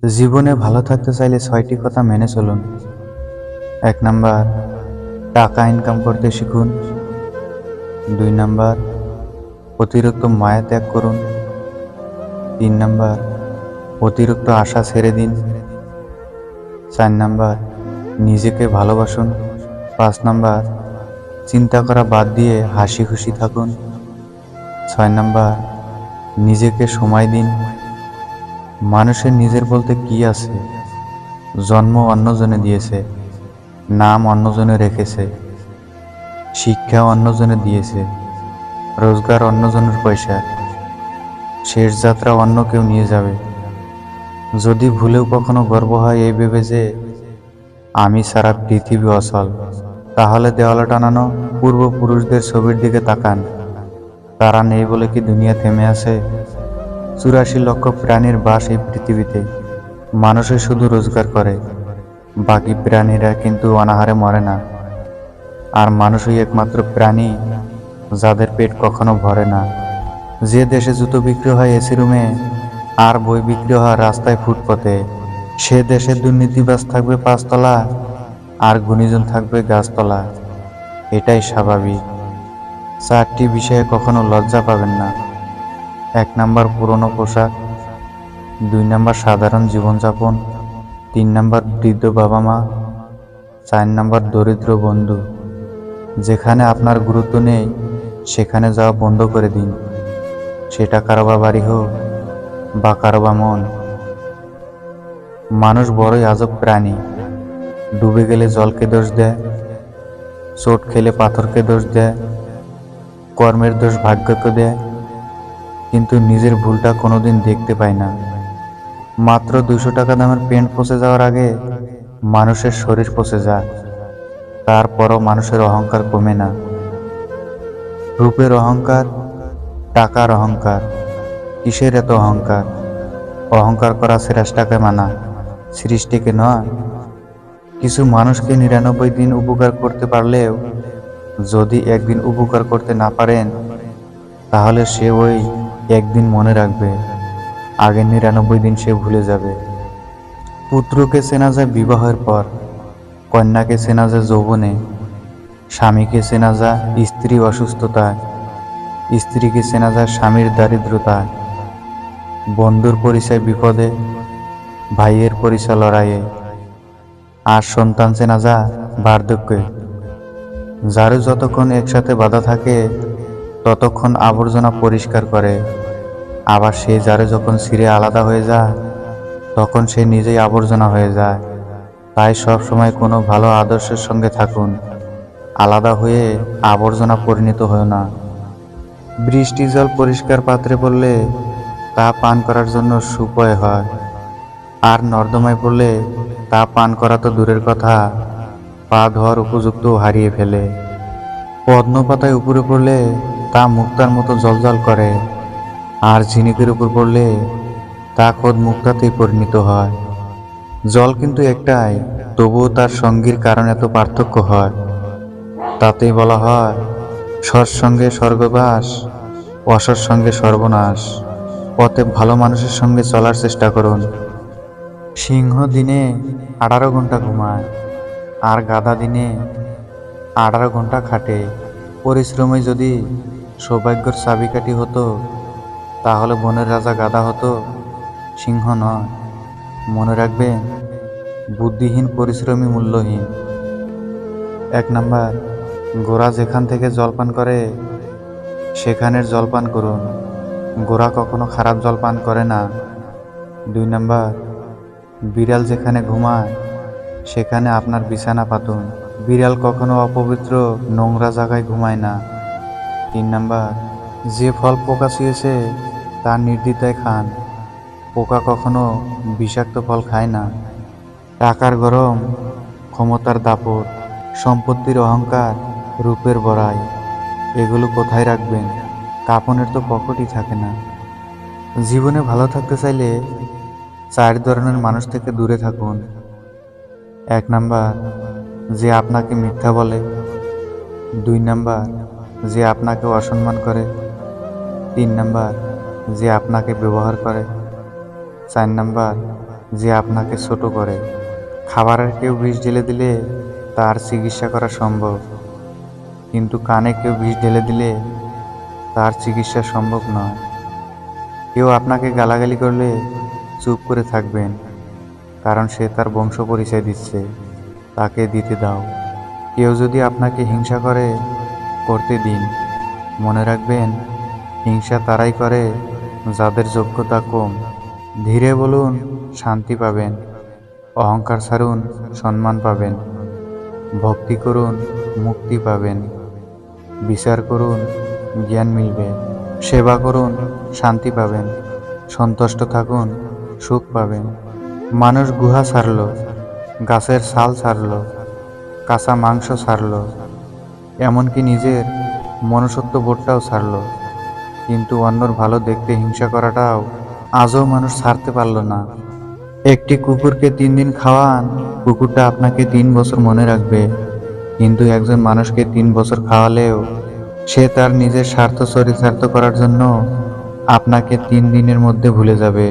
জীবনে ভালো থাকতে চাইলে ৬টি কথা মেনে চলুন। ১ নাম্বার, টাকা ইনকাম করতে শিখুন। ২ নাম্বার, অতিরিক্ত মায়া ত্যাগ করুন। ৩ নাম্বার, অতিরিক্ত আশা ছেড়ে দিন। ৪ নাম্বার, নিজেকে ভালোবাসুন। ৫ নাম্বার, চিন্তা করা বাদ দিয়ে হাসি খুশি থাকুন। ৬ নাম্বার, নিজেকে সময় দিন। মানুষের নিজের বলতে কি আছে? জন্ম অন্যজনে দিয়েছে, নাম অন্যজনে রেখেছে, শিক্ষা অন্যজনে দিয়েছে, রোজগার অন্যজনের পয়সা, শেষ যাত্রা অন্য কেউ নিয়ে যাবে। যদি ভুলেও কখনো গর্ব হয় এই ভেবে যে আমি সারা পৃথিবী অচল, তাহলে দেওয়ালে টানানো পূর্বপুরুষদের ছবির দিকে তাকান। তারা নেই বলে কি দুনিয়া থেমে আছে? ৮৪ লক্ষ প্রাণীর বাস এই পৃথিবীতে। মানুষে শুধু রোজগার করে, বাকি প্রাণীরা কিন্তু অনাহারে মরে না। আর মানুষই একমাত্র প্রাণী যাদের পেট কখনো ভরে না। যে দেশে জুতো বিক্রি হয় এসি রুমে আর বই বিক্রি হয় রাস্তায় ফুটপথে, সে দেশে দুর্নীতিবাজ থাকবে ৫ তলা আর গুণীজন থাকবে গাছতলা। এটাই স্বাভাবিক। ৪টি বিষয়ে কখনো লজ্জা পাবেন না। ১ নাম্বার, পুরনো পোশাক। ২ নাম্বার, সাধারণ জীবনযাপন। ৩ নাম্বার, বৃদ্ধ বাবা মা। ৪ নাম্বার, দরিদ্র বন্ধু। যেখানে আপনার গুরুত্ব নেই সেখানে যাওয়া বন্ধ করে দিন, সেটা কারোবা বাড়ি হোক বা কারোবা মন। মানুষ বড়ই আজব প্রাণী। ডুবে গেলে জলকে দোষ দেয়, চোট খেলে পাথরকে দোষ দেয়, কর্মের দোষ ভাগ্যকে দেয়, কিন্তু নিজের ভুলটা কোনোদিন দেখতে পায় না। মাত্র ২০০ টাকা দামের পেন্ট পচে যাওয়ার আগে মানুষের শরীর পচে যায়, তারপরও মানুষের অহংকার কমে না। রূপের অহংকার, টাকার অহংকার, কিসের এত অহংকার? অহংকার করা স্রষ্টাকে মানা, সৃষ্টিকে নয়। কিছু মানুষকে ৯৯ দিন উপকার করতে পারলেও যদি একদিন উপকার করতে না পারেন, তাহলে সে ওই একদিন মনে রাখবে, আগের ৯৯ দিন সে ভুলে যাবে। পুত্রকে চেনা যায় বিবাহের পর, কন্যাকে চেনা যায় যৌবনে, স্বামীকে চেনা যায় স্ত্রী অসুস্থতায়, স্ত্রীকে চেনা যায় স্বামীর দারিদ্রতায়, বন্ধুর পরিচয় বিপদে, ভাইয়ের পরিচয় লড়াইয়ে, আর সন্তান চেনা যায় বার্ধক্যে। যারও যতক্ষণ একসাথে বাঁধা থাকে ততক্ষণ আবর্জনা পরিষ্কার করে, আবার সেই যারে যখন ছিঁড়ে আলাদা হয়ে যায় তখন সে নিজেই আবর্জনা হয়ে যায়। তাই সব সময় কোনো ভালো আদর্শের সঙ্গে থাকুন, আলাদা হয়ে আবর্জনা পরিণত হয় না। বৃষ্টি জল পরিষ্কার পাত্রে পড়লে তা পান করার জন্য সুপয় হয়, আর নর্দমায় পড়লে তা পান করা তো দূরের কথা, পা ধোয়ার উপযুক্ত হারিয়ে ফেলে। পদ্ম পাতায় উপরে পড়লে তা মুক্তার মতো জ্বলজ্বল করে, আর ঝিনুকের উপর পড়লে তা খোদ মুক্তাতেই পরিণত হয়। জল কিন্তু একটাই, তবুও তার সঙ্গীর কারণ এত পার্থক্য হয়। তাতেই বলা হয় সৎসঙ্গে স্বর্গবাস, অসৎসঙ্গে সর্বনাশ। অতএব ভালো মানুষের সঙ্গে চলার চেষ্টা করুন। সিংহ দিনে 18 ঘন্টা ঘুমায়, আর গাধা দিনে 18 ঘন্টা খাটে। পরিশ্রমে যদি সৌভাগ্যের চাবিকাঠি হতো, তাহলে বনের রাজা গাধা হতো, সিংহ নয়। মনে রাখবেন, বুদ্ধিহীন পরিশ্রমী মূল্যহীন। ১ নাম্বার, গোরা যেখান থেকে জলপান করে সেখানের জলপান করুন, গোরা কখনো খারাপ জলপান করে না। ২ নাম্বার, বিড়াল যেখানে ঘুমায় সেখানে আপনার বিছানা পাতুন, বিড়াল কখনো অপবিত্র নোংরা জায়গায় ঘুমায় না। ৩ নাম্বার, যে ফল পোকা ছুঁয়েছে তার নির্দ্বিধায় খান, পোকা কখনো বিষাক্ত ফল খায় না। টাকার গরম, ক্ষমতার দাপট, সম্পত্তির অহংকার, রূপের বড়াই, এগুলো কোথায় রাখবেন? কাপনের তো পকেটই থাকে না। জীবনে ভালো থাকতে চাইলে ৪ ধরনের মানুষ থেকে দূরে থাকুন। ১ নাম্বার, যে আপনাকে মিথ্যা বলে। ২ নাম্বার, যে আপনাকে অসম্মান করে। ৩ নাম্বার, যে আপনাকে ব্যবহার করে। ৪ নাম্বার, যে আপনাকে ছোট করে। খাবারের কেউ বিষ ঢেলে দিলে তার চিকিৎসা করা সম্ভব, কিন্তু কানে কেউ বিষ ঢেলে দিলে তার চিকিৎসা সম্ভব নয়। কেউ আপনাকে গালাগালি করলে চুপ করে থাকবেন, কারণ সে তার বংশ পরিচয় দিচ্ছে, তাকে দিতে দাও। কেউ যদি আপনাকে হিংসা করে, করতে দিন। মনে রাখবেন, হিংসা তারাই করে যাদের যোগ্যতা কম। ধীরে বলুন, শান্তি পাবেন। অহংকার ছাড়ুন, সম্মান পাবেন। ভক্তি করুন, মুক্তি পাবেন। বিচার করুন, জ্ঞান মিলবে। সেবা করুন, শান্তি পাবেন। সন্তুষ্ট থাকুন, সুখ পাবেন। মানুষ গুহা ছাড়ল, গাছের ছাল ছাড়ল, কাঁচা মাংস ছাড়ল, এমনকি নিজের মনুষ্যত্ব বোধটাও ছাড়ল, কিন্তু অন্যর ভালো দেখতে হিংসা করাটাও আজও মানুষ ছাড়তে পারল না। একটি কুকুরকে 3 দিন খাওয়ান, কুকুরটা আপনাকে 3 বছর মনে রাখবে, কিন্তু একজন মানুষকে 3 বছর খাওয়ালেও সে তার নিজের স্বার্থ চরিতার্থ করার জন্য আপনাকে 3 দিনের মধ্যে ভুলে যাবে।